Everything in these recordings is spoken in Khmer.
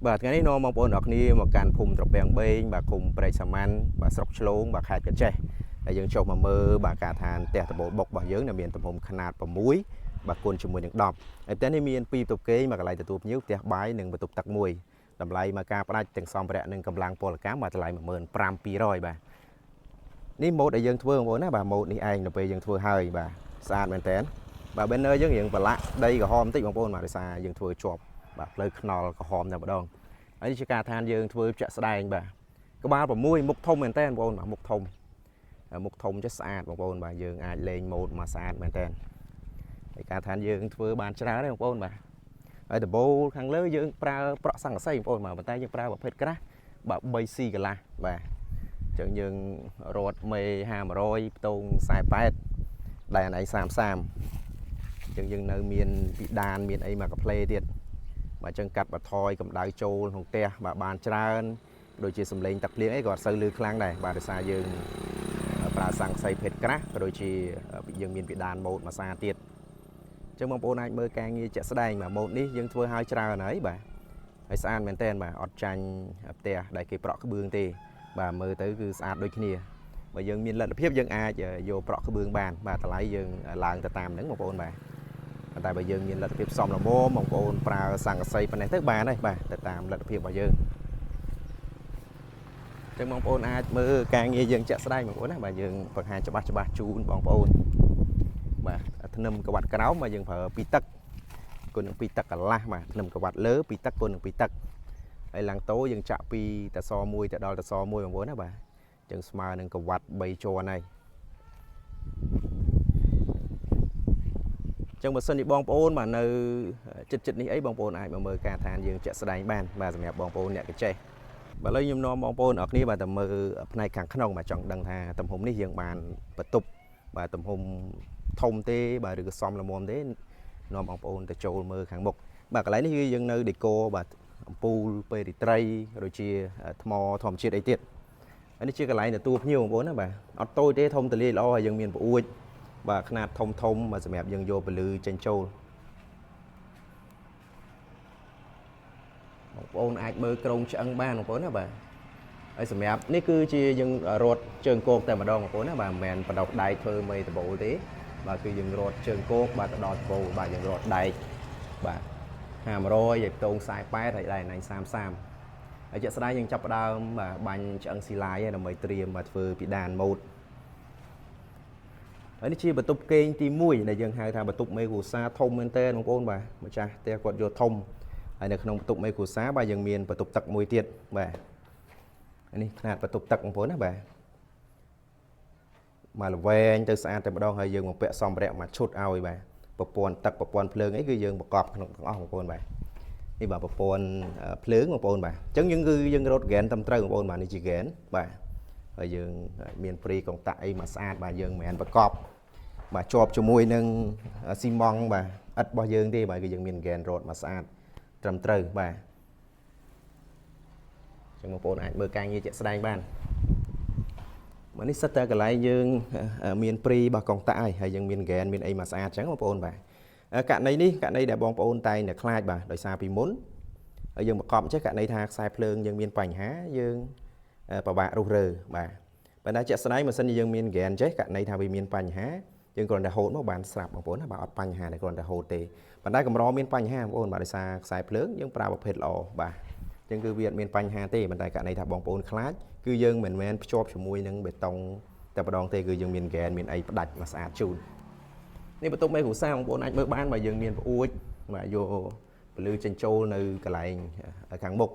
បាទថ្ងៃនេះនាំបងប្អូនអរគ្នាមកកាន់ភូមិត្រពាំងបេងបាទឃុំព្រែកសាម៉ាន់បាទស្រុកឆ្លងបាទខេត្តកញ្ចេះហើយយើងចុះមកមើលបាទការឋានផ្ទះដំបូលបុករបស់យើងមានទំហំຂະຫນាត6បាទគុណជាមួយនឹង10ហើយផ្ទះនេះមាន2បន្ទប់គេងមួយកន្លែងទទួលភ្ញៀវផ្ទះបាយនិងបន្ទប់ទឹកមួយតម្លៃមកការផ្ដាច់ទាំងសម្ភារៈនិងកម្លាំងពលកម្មបាទតម្លៃ15200បាទនេះម៉ូតដែលយើងធ្វើបងប្អូនណាបាទម៉ូតនេះឯងទៅពេលយើងធ្វើហើយបាទស្អាតមែនតើបាទ banner យើងរៀងប្រឡាក់ដីក្រហមបន្តិចបងប្អូនបាទដោយសារយើងធ្វើជាប់បាទផ្លូវថ្នល់ក្រហមតែម្ដងហើយនេះជាការឋានយើងធ្វើជាក់ស្ដែងបាទក្បាល6មុខធំមែនតើបងប្អូនបាទមុខធំចេះស្អាតបងប្អូនបាទយើងអាចលេងម៉ូតមកស្អាតមែនតើហើយការឋានយើងធ្វើបានច្រើនទេបងប្អូនបាទហើយដំបូលខាងលើយើងប្រើប្រក់ស័ង្កសីបងប្អូនបាទប៉ុន្តែយើងប្រើប្រភេទក្រាស់បាទ 3C កន្លះបាទអញ្ចឹងយើងរត់មេ500ផ្ទង48ដែលឯង30អញ្ចឹងយើងនៅមានពីដានមានអីមកកាផ្លេទៀតបាទអញ្ចឹងកាត់បន្ថយកម្ដៅចូលក្នុងផ្ទះបាទបានច្រើនដូចជាសំឡេងទឹកភ្លៀងអីក៏អត់សូវលឺខ្លាំងដែរបាទដោយសារយើងប្រើស័ង្កសីភេទក្រាស់ក៏ដូចជាយើងមានពីដានម៉ូតមួយសាទៀតអញ្ចឹងបងប្អូនអាចមើលការងារជាក់ស្ដែងបាទម៉ូតនេះយើងធ្វើឲ្យច្រើនហើយបាទហើយស្អាតមែនតើបាទអត់ចាញ់ផ្ទះដែលគេប្រក់ក្បឿងទេបាទមើលទៅគឺស្អាតដូចគ្នាបើយើងមានលទ្ធភាពយើងអាចយកប្រក់ក្បឿងបានបាទតម្លៃយើងឡើងទៅតាមហ្នឹងបងប្អូនបាទតែបើយើងមានលទ្ធភាពសមល្មមបងប្អូនប្រើស័ង្កសីប៉ុណ្ណេះទៅបានហើយបាទទៅតាមលទ្ធភាពរបស់យើងអញ្ចឹងបងប្អូនអាចមើលការងារយើងជាក់ស្ដែងបងប្អូនណាបាទយើងបង្ហាញច្បាស់ជូនបងប្អូនបាទធ្នឹមក្បាត់ក្រោមមកយើងប្រើ2ទឹកគុណនឹង2ទឹកកន្លះបាទធ្នឹមក្បាត់លើ2ទឹកគុណនឹង2ទឹកហើយឡើងតោយើងចាក់ពីតស1ទៅដល់តស1បងប្អូនណាបាទអញ្ចឹងស្មើនឹងក្បាត់3ជាន់ហើយចឹងបើសិនជាបងប្អូនបាទនៅចិត្តនេះអីបងប្អូនអាចមកមើលការឋានយើងជាក់ស្ដែងបានបាទសម្រាប់បងប្អូនអ្នកកញ្ចេះបាទឥឡូវខ្ញុំនាំបងប្អូនអរគ្នាបាទទៅមើលផ្នែកខាងក្នុងបាទចង់ដឹងថាទំហំនេះយើងបានបន្ទប់បាទទំហំធំទេបាទឬក៏សមល្មមទេនាំបងប្អូនទៅចូលមើលខាងមុខបាទកន្លែងនេះគឺយើងនៅដេកូបាទអំពូលពេលរាត្រីដូចជាថ្មធម្មជាតិអីទៀតហើយនេះជាកន្លែងទទួលភ្ញៀវបងប្អូនណាបាទអត់តូចទេធំទូលាយល្អហើយយើងមានប្អួចបាទຂະຫນាតធំបាទសម្រាប់យើងយកពលឺចេញចូលបងប្អូនអាចមើលក្រងឆ្អឹងបានបងប្អូនណាបាទហើយសម្រាប់នេះគឺជាយើងរត់ជើងគោកតែម្ដងបងប្អូនណាបាទមិនមែនបដោះដែកធ្វើមេដបូលទេបាទគឺយើងរត់ជើងគោកបាទទៅដល់ដបូលបាទយើងរត់ដែកបាទ500ហើយផ្ទង48ហើយដែរណៃ30ហើយជាក់ស្ដែងយើងចាប់ផ្ដើមបាទបាញ់ឆ្អឹងស៊ីឡាយដើម្បីត្រៀមមកធ្វើពីដានម៉ូតហើយនេះជាបន្ទប់គេងទី1ដែលយើងហៅថាបន្ទប់មេគ្រួសារធំមែនតើបងប្អូនបាទម្ចាស់ផ្ទះគាត់យកធំហើយនៅក្នុងបន្ទប់មេគ្រួសារបាទយើងមានបន្ទប់ទឹកមួយទៀតបាទនេះຂະຫນាតបន្ទប់ទឹកបងប្អូនណាបាទមកល្វែងទៅស្អាតតែម្ដងហើយយើងមកពាក់សម្ភារៈមកឈុតឲ្យបាទប្រព័ន្ធទឹកប្រព័ន្ធភ្លើងអីគឺយើងប្រកបក្នុងទាំងអស់បងប្អូនបាទនេះបាទប្រព័ន្ធភ្លើងបងប្អូនបាទអញ្ចឹងយើងរត់ហ្គែនត្រឹមត្រូវបងប្អូនបាទនេះជាហ្គែនបាទហើយយើងមានព្រីកុងតាក់អីមកស្អាតបាទយើងមិនមែនប្រកបបាទជាប់ជាមួយនឹងស៊ីម៉ងត៍បាទឥដ្ឋរបស់យើងទេបាទគឺយើងមានហ្គែនរត់មកស្អាតត្រឹមត្រូវបាទចឹងបងប្អូនអាចមើលការងារជាក់ស្ដែងបានមកនេះសិតតែកន្លែងយើងមានព្រីរបស់កុងតាក់ហើយយើងមានហ្គែនមានអីមកស្អាតចឹងបងប្អូនបាទករណីនេះករណីដែលបងប្អូនតែងតែខ្លាចបាទដោយសារពីមុនហើយយើងប្រកបចេះករណីថាខ្សែភ្លើងយើងមានបញ្ហាយើងពិបាករុះរើបាទប៉ុន្តែជាក់ស្ដែងបើសិនជាយើងមានហ្គែនចេះករណីថាវាមានបញ្ហាយើងគ្រាន់តែហូតមកបានស្រាប់បងប្អូនណាបាទអត់បញ្ហាទេគ្រាន់តែហូតទេប៉ុន្តែកម្រមានបញ្ហាបងប្អូនបាទដោយសារខ្សែភ្លើងយើងប្រើប្រភេទល្អបាទអញ្ចឹងគឺវាអត់មានបញ្ហាទេប៉ុន្តែករណីថាបងប្អូនខ្លាចគឺយើងមិនមែនភ្ជាប់ជាមួយនឹងបេតុងតែម្ដងទេគឺយើងមានហ្គែនមានអីផ្ដាច់មកស្អាតជូននេះបន្ទប់មេគ្រួសារបងប្អូនអាចមើលបានបើយើងមានប្អួចបាទយកពលឺចេញចូលនៅកន្លែងខាងមុខ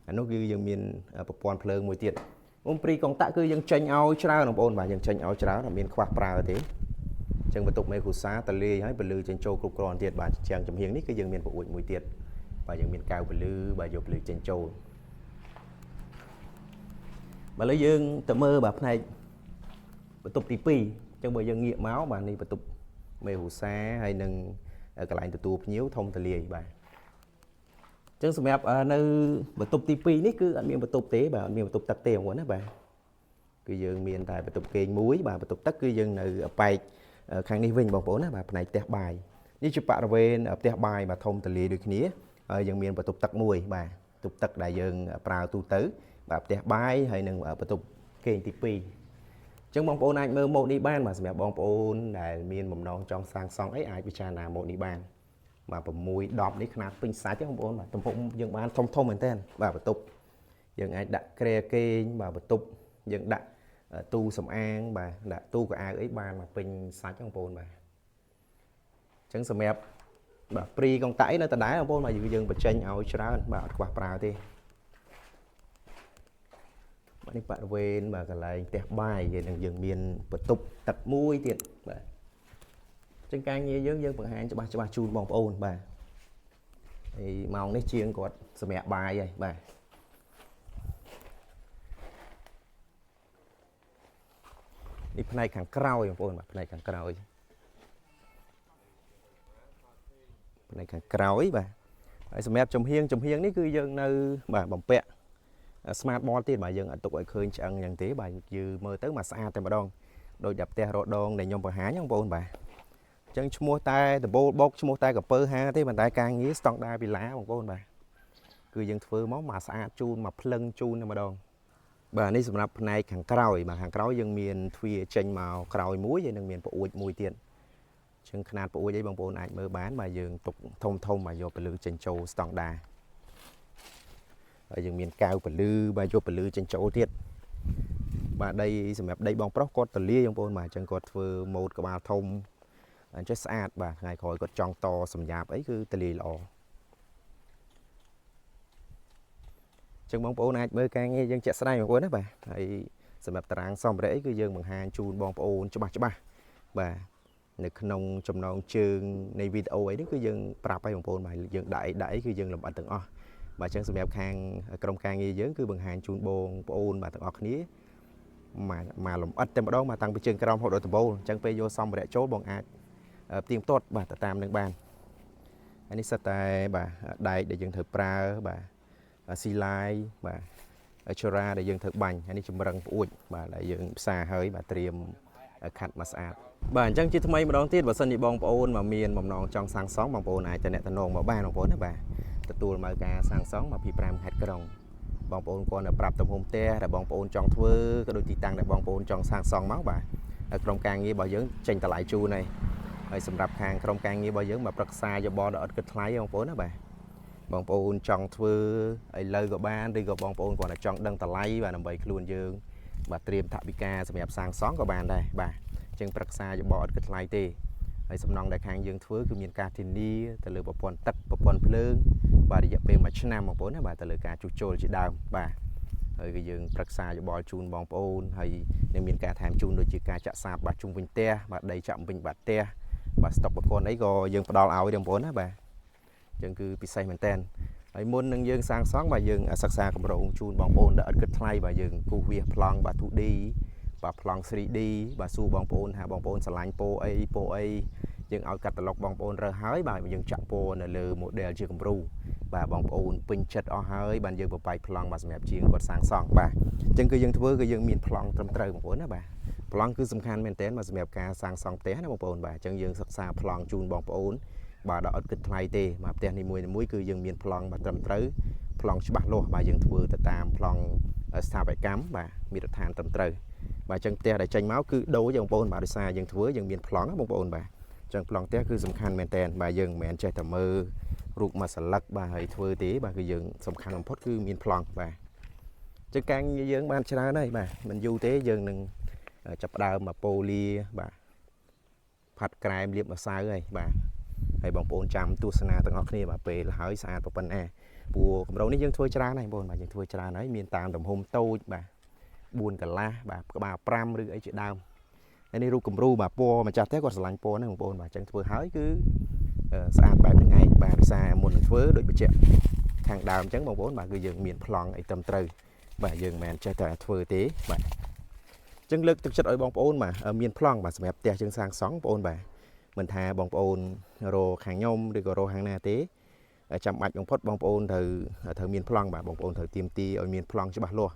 អានោះគឺយើងមានប្រព័ន្ធភ្លើងមួយទៀតមុំព្រីកុងតាក់គឺយើងចេញឲ្យច្រើនបងប្អូនបាទយើងចេញឲ្យច្រើនអត់មានខ្វះប្រើទេអញ្ចឹងបន្ទប់មេគ្រួសារតលាយហើយពលឺចេញចូលគ្រប់គ្រាន់ទៀតបាទជាងចំហៀងនេះគឺយើងមានប្អួចមួយទៀតបាទយើងមានកៅពលឺបាទយកពលឺចេញចូលបាទឥឡូវយើងទៅមើលបាទផ្នែកបន្ទប់ទី2អញ្ចឹងបើយើងងាកមកបាទនេះបន្ទប់មេគ្រួសារហើយនឹងកន្លែងទទួលភ្ញៀវធំតលាយបាទអញ្ចឹងសម្រាប់នៅបន្ទប់ទី2នេះគឺអត់មានបន្ទប់ទេបាទអត់មានបន្ទប់ទឹកទេបងប្អូនណាបាទគឺយើងមានតែបន្ទប់គេងមួយបាទបន្ទប់ទឹកគឺយើងនៅប៉ែកខាងនេះវិញបងប្អូនណាបាទផ្នែកផ្ទះបាយនេះជាបរិវេណផ្ទះបាយបាទធំតលាយដូចគ្នាហើយយើងមានបន្ទប់ទឹកមួយបាទ ตุบตักได้យើងប្រើទូទៅបាទផ្ទះបាយហើយនឹងបន្ទប់គេងទី2អញ្ចឹងបងប្អូនអាចមើលម៉ូដនេះបានបាទសម្រាប់បងប្អូនដែលមានបំណងចង់សាងសង់អីអាចពិចារណាម៉ូដនេះបានបាទ6 10នេះខ្នាតពេញសាច់ទេបងប្អូនបាទទំហំយើងបានធំមែនតើបាទបន្ទប់យើងអាចដាក់ក្រែគេងបាទបន្ទប់យើងដាក់ទូសម្អាងបាទដាក់ទូកៅអៅអីបានមកពេញសាច់បងប្អូនបាទអញ្ចឹងសម្រាប់បាទព្រីកងតៃនៅដដែលបងប្អូនបាទយើងបញ្ចេញឲ្យច្រើនបាទអត់ខ្វះប្រើទេបាទនេះបរិវេណបាទកន្លែងផ្ទះបាយយើងមានបន្ទប់ទឹកមួយទៀតបាទអញ្ចឹងការងារយើងបង្ហាញច្បាស់ជូនបងប្អូនបាទហើយម៉ោងនេះជាងគាត់សម្រាប់បាយហើយបាទនេះផ្នែកខាងក្រោយបងប្អូនបាទផ្នែកខាងក្រោយបាទហើយសម្រាប់ចំហៀងនេះគឺយើងនៅបាទបំពាក់ smart board ទៀតបាទយើងអត់ទុកឲ្យឃើញឆ្អឹងយ៉ាងទេបាទយើងមើលទៅមកស្អាតតែម្ដងដោយតែផ្ទះរដងដែលខ្ញុំបង្ហាញបងប្អូនបាទអញ្ចឹងឈ្មោះតែដបូលបុកឈ្មោះតែកពើហាទេប៉ុន្តែការងារស្តង់ដារវិឡាបងប្អូនបាទគឺយើងធ្វើមកស្អាតជូនមកភ្លឹងជូនតែម្ដងបាទនេះសម្រាប់ផ្នែកខាងក្រោយបាទខាងក្រោយយើងមានទ្វារចេញមកក្រោយមួយហើយនឹងមានប្អួចមួយទៀតអញ្ចឹងຂະຫນាតប្អួចអីបងប្អូនអាចមើលបានបាទយើងទុកធំមកយកពលឺចេញចូលស្តង់ដារហើយយើងមានកៅពលឺបាទយកពលឺចេញចូលទៀតបាទដីសម្រាប់ដីបងប្រុសគាត់ទលាបងប្អូនបាទអញ្ចឹងគាត់ធ្វើម៉ូដក្បាលធំអញ្ចឹងស្អាតបាទថ្ងៃក្រោយគាត់ចង់តសម្រាប់អីគឺទលាល្អអញ្ចឹងបងប្អូនអាចមើលការងារយើងជាក់ស្ដែងបងប្អូនណាបាទហើយសម្រាប់តារាងសម្ភារៈអីគឺយើងបង្ហាញជូនបងប្អូនច្បាស់បាទនៅក្នុងចំណងជើងនៃវីដេអូអីនេះគឺយើងប្រាប់ឲ្យបងប្អូនបាទយើងដាក់អីគឺយើងលម្អិតទាំងអស់បាទអញ្ចឹងសម្រាប់ខាងក្រុមការងារយើងគឺបង្ហាញជូនបងប្អូនបាទទាំងអស់គ្នាមកលម្អិតតែម្ដងមកតាំងពីជើងក្រោមរហូតដល់ដំបូលអញ្ចឹងពេលយកសម្ភារៈចូលបងអាចផ្ទៀងផ្ទាត់បាទតាមនឹងបានហើយនេះសិតតែបាទដែកដែលយើងត្រូវប្រើបាទស៊ីឡាយបាទចរាដែលយើងត្រូវបាញ់ហើយនេះចម្រឹងប្អួចបាទដែលយើងផ្សារហើយបាទត្រៀមខាត់មកស្អាតបាទអញ្ចឹងជាថ្មីម្ដងទៀតបើសិនជាបងប្អូនមកមានបំណងចង់សាងសង់បងប្អូនអាចទៅអ្នកតំណងមកបានបងប្អូនណាបាទទទួលមកការសាងសង់មកពី5ខេត្តក្រុងបងប្អូនគាត់នៅប្រាប់ទំហំផ្ទះដែលបងប្អូនចង់ធ្វើក៏ដូចទីតាំងដែលបងប្អូនចង់សាងសង់មកបាទក្រុមការងាររបស់យើងចេញតម្លៃជូនហើយសម្រាប់ខាងក្រុមការងាររបស់យើងមកប្រឹក្សាយោបល់ដល់អត់គិតថ្លៃបងប្អូនណាបាទបងប្អូនចង់ធ្វើឲ្យលើក៏បានឬក៏បងប្អូនគាត់តែចង់ដឹងតម្លៃបាទដើម្បីខ្លួនយើងបាទត្រៀមថវិកាសម្រាប់សាងសង់ក៏បានដែរបាទអញ្ចឹងប្រឹក្សាយោបល់អត់គិតថ្លៃទេហើយសំណង់ដែលខាងយើងធ្វើគឺមានការធានាទៅលើប្រព័ន្ធទឹកប្រព័ន្ធភ្លើងបាទរយៈពេល1ឆ្នាំបងប្អូនណាបាទទៅលើការជួសជុលជាដើមបាទហើយគឺយើងប្រឹក្សាយោបល់ជូនបងប្អូនហើយនឹងមានការថែមជូនដូចជាការចាក់សាបបាទជុំវិញផ្ទះបាទដីចាក់វិញបាត់ផ្ទះបាទស្តុកប្រព័ន្ធអីក៏យើងផ្ដល់ឲ្យបងប្អូនណាបាទអញ្ចឹងគឺពិសេសមែនតើហើយមុននឹងយើងសាងសង់បាទយើងសិក្សាគម្រោងជូនបងប្អូនដែលអត់គិតថ្លៃបាទយើងគូសវាសប្លង់បាទ 2D បាទប្លង់ 3D បាទសួរបងប្អូនថាបងប្អូនឆ្លាញ់ពណ៌អីយើងឲ្យកាតាឡុកបងប្អូនរើសហើយបាទយើងចាក់ពណ៌នៅលើ model ជាគំរូបាទបងប្អូនពេញចិត្តអស់ហើយបានយើងប្របាយប្លង់បាទសម្រាប់ជាងគាត់សាងសង់បាទអញ្ចឹងគឺយើងធ្វើគឺយើងមានប្លង់ត្រឹមត្រូវបងប្អូនណាបាទប្លង់គឺសំខាន់មែនទែនបាទសម្រាប់ការសាងសង់ផ្ទះណាបងប្អូនបាទអញ្ចឹងយើងសិក្សាប្លង់ជូនបងប្អូនបាទដល់អត់គិតថ្លៃទេបាទផ្ទះនីមួយគឺយើងមានប្លង់បាទត្រឹមត្រូវប្លង់ច្បាស់លាស់បាទយើងធ្វើទៅតាមប្លង់ស្ថាបត្យកម្មបាទមាត្រដ្ឋានត្រឹមត្រូវបាទអញ្ចឹងផ្ទះដែលចេញមកគឺដូរបងប្អូនបាទដោយសារយើងធ្វើយើងមានប្លង់ណាបងប្អូនបាទអញ្ចឹងប្លង់ផ្ទះគឺសំខាន់មែនតើបាទយើងមិនមែនចេះតែមើលរូបមួយសន្លឹកបាទហើយធ្វើទេបាទគឺយើងសំខាន់បំផុតគឺមានប្លង់បាទអញ្ចឹងការងារយើងបានច្រើនហើយបាទមិនយូរទេយើងនឹងចាប់ផ្ដើមមកប៉ូលាបាទផាត់ក្រែមលាបម្សៅហើយបាទហើយបងប្អូនចាំទស្សនាទាំងអស់គ្នាបាទពេលហើយស្អាតប៉ុណ្ណាព្រោះកម្រោងនេះយើងធ្វើច្រើនហើយបងប្អូនបាទយើងធ្វើច្រើនហើយមានតាមទំហំតូចបាទ4កន្លះបាទក្បាល5ឬអីជាដើមហើយនេះរូបគំរូបាទពណ៌ម្ចាស់ផ្ទះគាត់ស្រឡាញ់ពណ៌ហ្នឹងបងប្អូនបាទអញ្ចឹងធ្វើហើយគឺស្អាតបែបហ្នឹងឯងបាទភាសាមុននឹងធ្វើដូចបញ្ជាក់ខាងដើមអញ្ចឹងបងប្អូនបាទគឺយើងមានប្លង់អីត្រឹមត្រូវបាទយើងមិនមែនចេះតែធ្វើទេបាទអញ្ចឹងលើកទឹកចិត្តឲ្យបងប្អូនបាទមានប្លង់បាទសម្រាប់ផ្ទះជើងសាងសង់បងប្អូនបាទមិនថាបងប្អូនរកខាងខ្ញុំឬក៏រកខាងណាទេចាំបាច់បំផុតបងប្អូនត្រូវមានប្លង់បាទបងប្អូនត្រូវទៀមទីឲ្យមានប្លង់ច្បាស់លាស់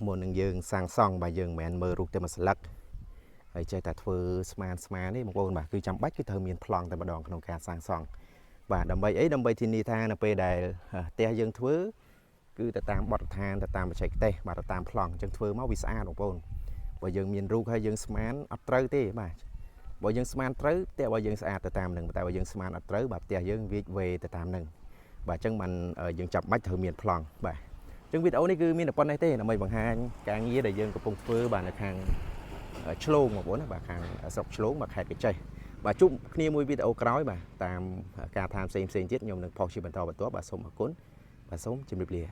មុននឹងយើងសាងសង់បាទយើងមិនមែនមើលរូបតែមួយស្លឹកហើយចេះតែធ្វើស្មានទេបងប្អូនបាទគឺចាំបាច់គឺត្រូវមានប្លង់តែម្ដងក្នុងការសាងសង់ បាទដើម្បីអីដើម្បីធានាថានៅពេលដែលផ្ទះយើងធ្វើគឺទៅតាមបទដ្ឋានទៅតាមបច្ចេកទេសបាទទៅតាមប្លង់អញ្ចឹងធ្វើមកវាស្អាតបងប្អូនបើយើងមានរូបហើយយើងស្មានអត់ត្រូវទេបាទបើយើងស្មានត្រូវផ្ទះរបស់យើងស្អាតទៅតាមនឹងតែបើយើងស្មានអត់ត្រូវបាទផ្ទះយើងវាវេទៅតាមនឹងបាទអញ្ចឹងបានយើងចាប់បាច់ត្រូវមានប្លង់បាទអញ្ចឹងវីដេអូនេះគឺមានតែប៉ុណ្ណេះទេដើម្បីបង្ហាញការងារដែលយើងកំពុងធ្វើបាទនៅខាងឆ្លងបងប្អូនណាបាទខាងស្រុកឆ្លងបាទខេត្តកញ្ចេះបាទជួបគ្នាមួយវីដេអូក្រោយបាទតាមការតាមផ្សេងទៀតខ្ញុំនឹងផុសជាបន្តបន្ទាប់បាទសូមអរគុណបាទសូមជម្រាបលា